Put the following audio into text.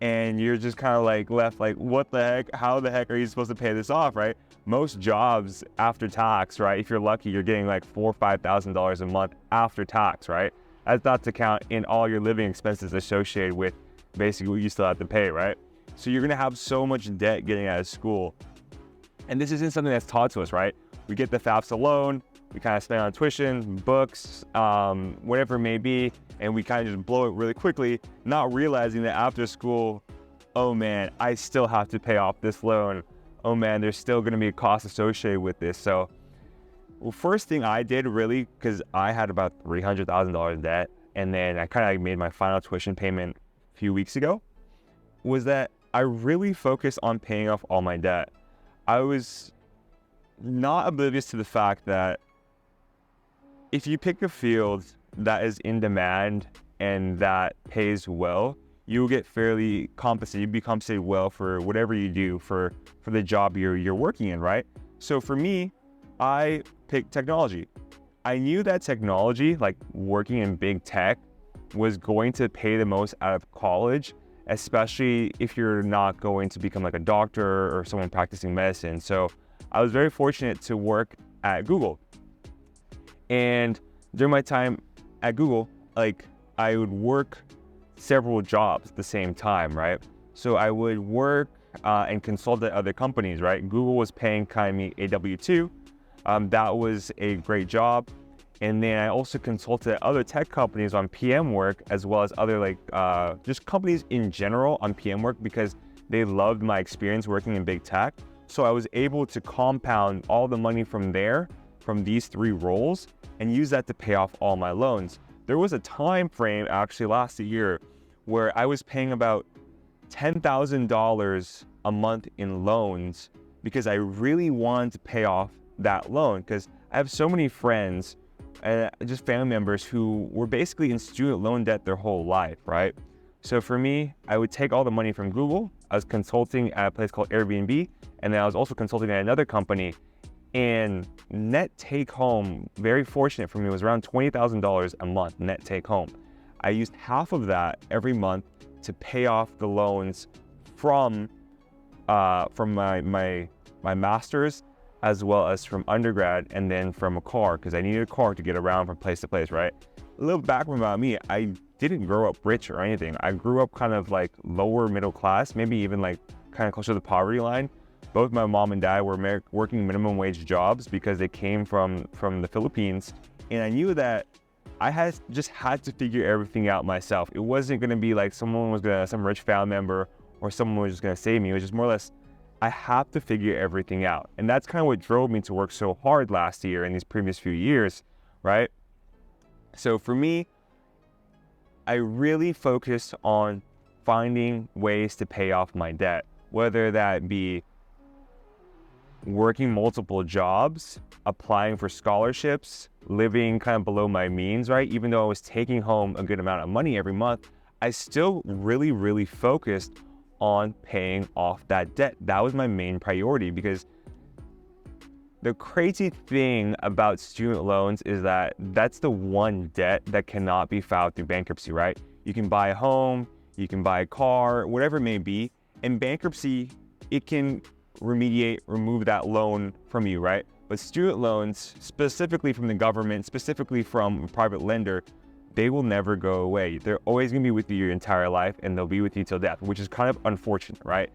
and you're just kind of like left like, what the heck? How the heck are you supposed to pay this off, right? Most jobs after tax, right? If you're lucky, you're getting like $4,000 or $5,000 a month after tax, right? That's not to count in all your living expenses associated with basically what you still have to pay, right? So you're gonna have so much debt getting out of school. And this isn't something that's taught to us, right? We get the FAFSA loan, we kind of spend on tuition, books, whatever it may be, and we kind of just blow it really quickly, not realizing that after school, oh man, I still have to pay off this loan. Oh man, there's still gonna be a cost associated with this. So, well, first thing I did really, because I had about $300,000 debt, and then I kind of made my final tuition payment a few weeks ago, was that I really focused on paying off all my debt. I was not oblivious to the fact that if you pick a field that is in demand and that pays well, you'll get fairly compensated. You'll be compensated well for whatever you do for the job you're working in, right? So for me, I picked technology. I knew that technology, like working in big tech, was going to pay the most out of college, especially if you're not going to become like a doctor or someone practicing medicine. So I was very fortunate to work at Google. And during my time at Google, like I would work several jobs at the same time, right? So I would work and consult at other companies, right? Google was paying kind of me a W-2. That was a great job. And then I also consulted at other tech companies on PM work, as well as other like just companies in general on PM work, because they loved my experience working in big tech. So I was able to compound all the money from there, from these three roles, and use that to pay off all my loans. There was a time frame actually last year where I was paying about $10,000 a month in loans because I really wanted to pay off that loan, because I have so many friends and just family members who were basically in student loan debt their whole life, right? So for me, I would take all the money from Google. I was consulting at a place called Airbnb, and then I was also consulting at another company. And net take home, very fortunate for me, was around $20,000 a month net take home. I used half of that every month to pay off the loans from my master's, as well as from undergrad, and then from a car, because I needed a car to get around from place to place, right? A little background about me, I didn't grow up rich or anything. I grew up kind of like lower middle class, maybe even like kind of closer to the poverty line. Both my mom and dad were working minimum wage jobs because they came from the Philippines. And I knew that I just had to figure everything out myself. It wasn't gonna be like some rich family member or someone was just gonna save me. It was just more or less, I have to figure everything out. And that's kind of what drove me to work so hard last year and these previous few years, right? So for me, I really focused on finding ways to pay off my debt, whether that be working multiple jobs, applying for scholarships, living kind of below my means, right? Even though I was taking home a good amount of money every month, I still really focused on paying off that debt. That was my main priority, because the crazy thing about student loans is that that's the one debt that cannot be filed through bankruptcy, right? You can buy a home, you can buy a car, whatever it may be. In bankruptcy, it can remove that loan from you, right? But student loans, specifically from the government, specifically from a private lender, they will never go away. They're always gonna be with you your entire life, and they'll be with you till death, which is kind of unfortunate, right?